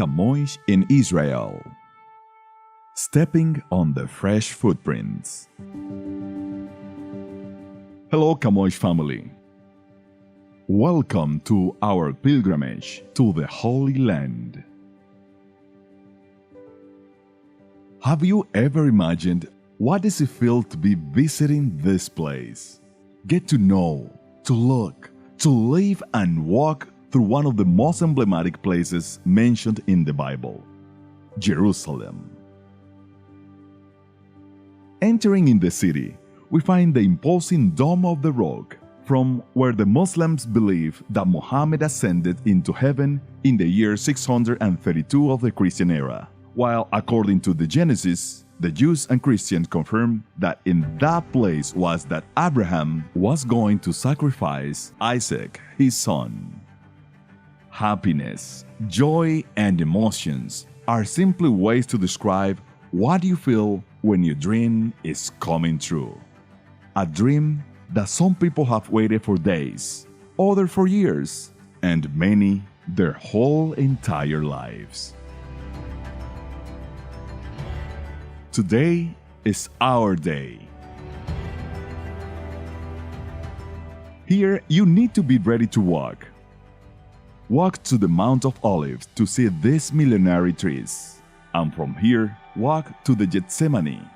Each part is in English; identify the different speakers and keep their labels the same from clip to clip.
Speaker 1: Camoes in Israel. Stepping on the fresh footprints. Hello, Camoes family. Welcome to our pilgrimage to the Holy Land. Have you ever imagined what does it feel to be visiting this place? Get to know, to look, to live and walk through one of the most emblematic places mentioned in the Bible, Jerusalem. Entering in the city, we find the imposing Dome of the Rock, from where the Muslims believe that Muhammad ascended into heaven in the year 632 of the Christian era, while according to the Genesis, the Jews and Christians confirm that in that place was that Abraham was going to sacrifice Isaac, his son. Happiness, joy, and emotions are simply ways to describe what you feel when your dream is coming true. A dream that some people have waited for days, others for years, and many their whole entire lives. Today is our day. Here, you need to be ready to walk. Walk to the Mount of Olives to see these millenary trees, and from here, walk to the Gethsemane.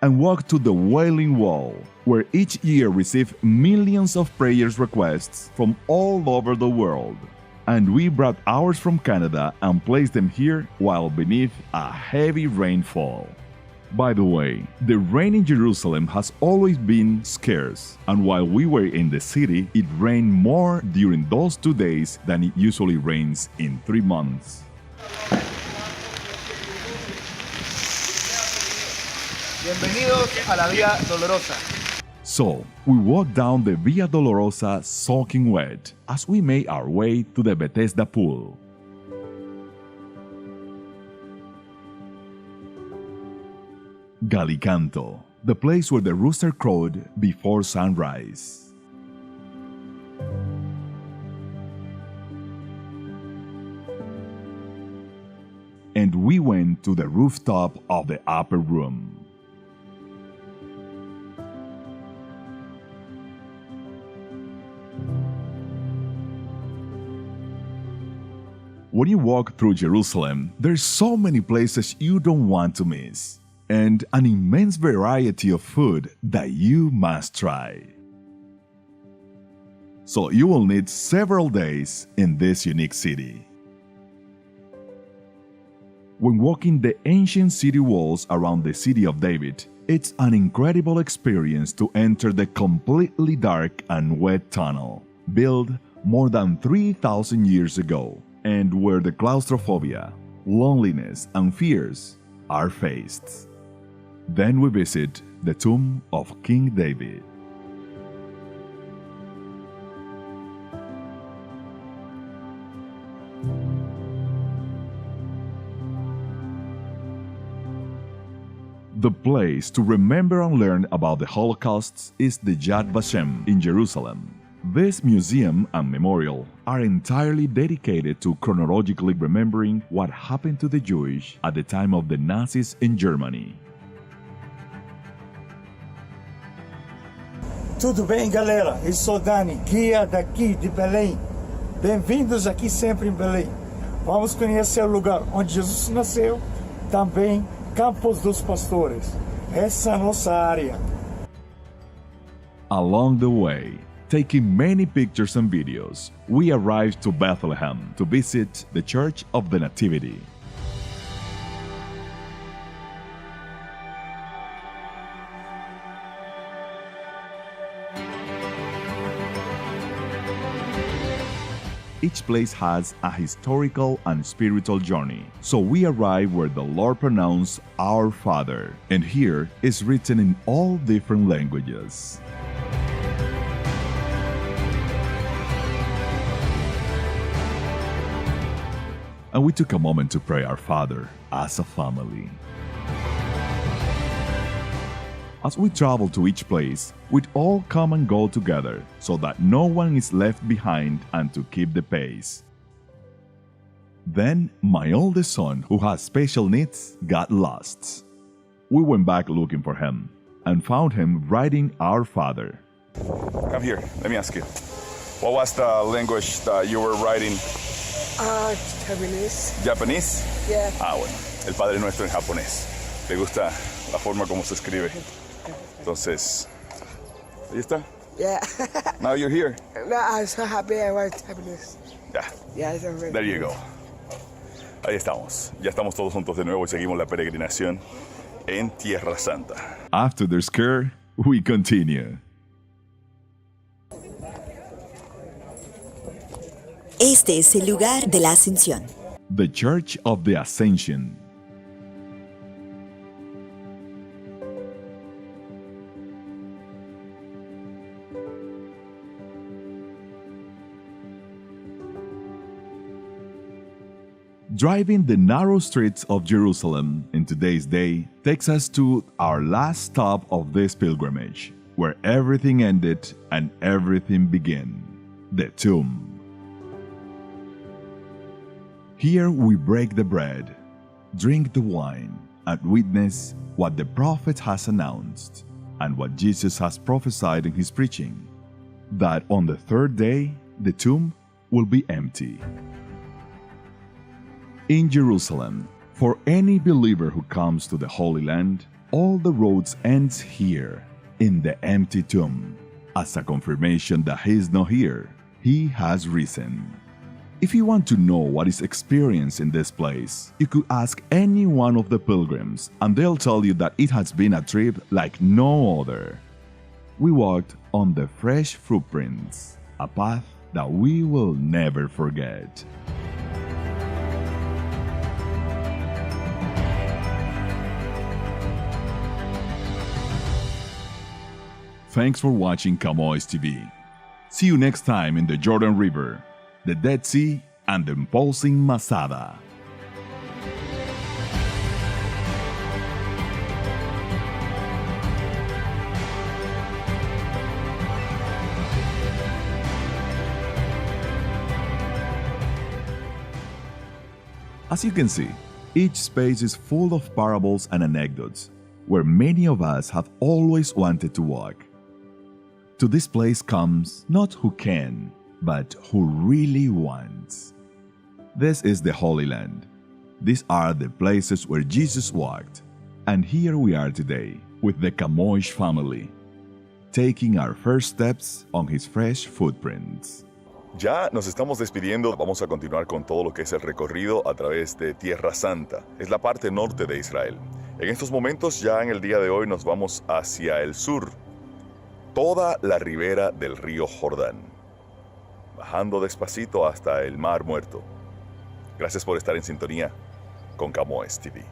Speaker 1: And walk to the Wailing Wall, where each year receive millions of prayers requests from all over the world. And we brought ours from Canada and placed them here while beneath a heavy rainfall. By the way, the rain in Jerusalem has always been scarce, and while we were in the city, it rained more during those 2 days than it usually rains in 3 months.
Speaker 2: Bienvenidos a la Vía Dolorosa.
Speaker 1: So, we walked down the Via Dolorosa soaking wet as we made our way to the Bethesda pool. Gallicanto, the place where the rooster crowed before sunrise. And we went to the rooftop of the upper room. When you walk through Jerusalem, there's so many places you don't want to miss, and an immense variety of food that you must try. So you will need several days in this unique city. When walking the ancient city walls around the city of David, it's an incredible experience to enter the completely dark and wet tunnel, built more than 3,000 years ago, and where the claustrophobia, loneliness, and fears are faced. Then we visit the tomb of King David. The place to remember and learn about the Holocaust is the Yad Vashem in Jerusalem. This museum and memorial are entirely dedicated to chronologically remembering what happened to the Jewish at the time of the Nazis in Germany.
Speaker 3: Tudo bem, galera? Eu sou Dani, guia daqui de Belém. Bem-vindos aqui sempre em Belém. Vamos conhecer o lugar onde Jesus nasceu, também Campos dos Pastores. Essa é a nossa área.
Speaker 1: Along the way, taking many pictures and videos, we arrived to Bethlehem to visit the Church of the Nativity. Each place has a historical and spiritual journey, so we arrive where the Lord pronounced Our Father, and here is written in all different languages. And we took a moment to pray our Father as a family. As we travel to each place, we'd all come and go together so that no one is left behind and to keep the pace. Then, my oldest son, who has special needs, got lost. We went back looking for him and found him writing Our Father.
Speaker 4: Come here, let me ask you. What was the language that you were writing?
Speaker 5: Japanese.
Speaker 4: Japanese?
Speaker 5: Yeah.
Speaker 4: Bueno, el Padre Nuestro en japonés. ¿Le gusta la forma como se escribe? Entonces, ahí está.
Speaker 5: Yeah.
Speaker 4: Now you're here.
Speaker 5: No, I'm so happy I wrote Japanese.
Speaker 4: Ya,
Speaker 5: Yeah, it's really
Speaker 4: there you go. Ahí estamos. Ya estamos todos juntos de nuevo y seguimos la peregrinación en Tierra Santa.
Speaker 1: After the scare, we continue.
Speaker 6: Este es el lugar de la Ascensión.
Speaker 1: The Church of the Ascension. Driving the narrow streets of Jerusalem in today's day takes us to our last stop of this pilgrimage, where everything ended and everything began: the tomb. Here we break the bread, drink the wine, and witness what the prophet has announced and what Jesus has prophesied in his preaching, that on the third day the tomb will be empty. In Jerusalem, for any believer who comes to the Holy Land, all the roads ends here, in the empty tomb, as a confirmation that he is not here, he has risen. If you want to know what is experienced in this place, you could ask any one of the pilgrims and they'll tell you that it has been a trip like no other. We walked on the fresh footprints, a path that we will never forget. Thanks for watching Camoes TV. See you next time in the Jordan River, the Dead Sea, and the impulsing Masada. As you can see, each space is full of parables and anecdotes, where many of us have always wanted to walk. To this place comes not who can, but who really wants. This is the Holy Land. These are the places where Jesus walked. And here we are today with the Camoes family, taking our first steps on his fresh footprints.
Speaker 4: Ya nos estamos despidiendo, vamos a continuar con todo lo que es el recorrido a través de Tierra Santa. Es la parte norte de Israel. En estos momentos, ya en el día de hoy, nos vamos hacia el sur, toda la ribera del río Jordán, bajando despacito hasta el Mar Muerto. Gracias por estar en sintonía con Camoes TV.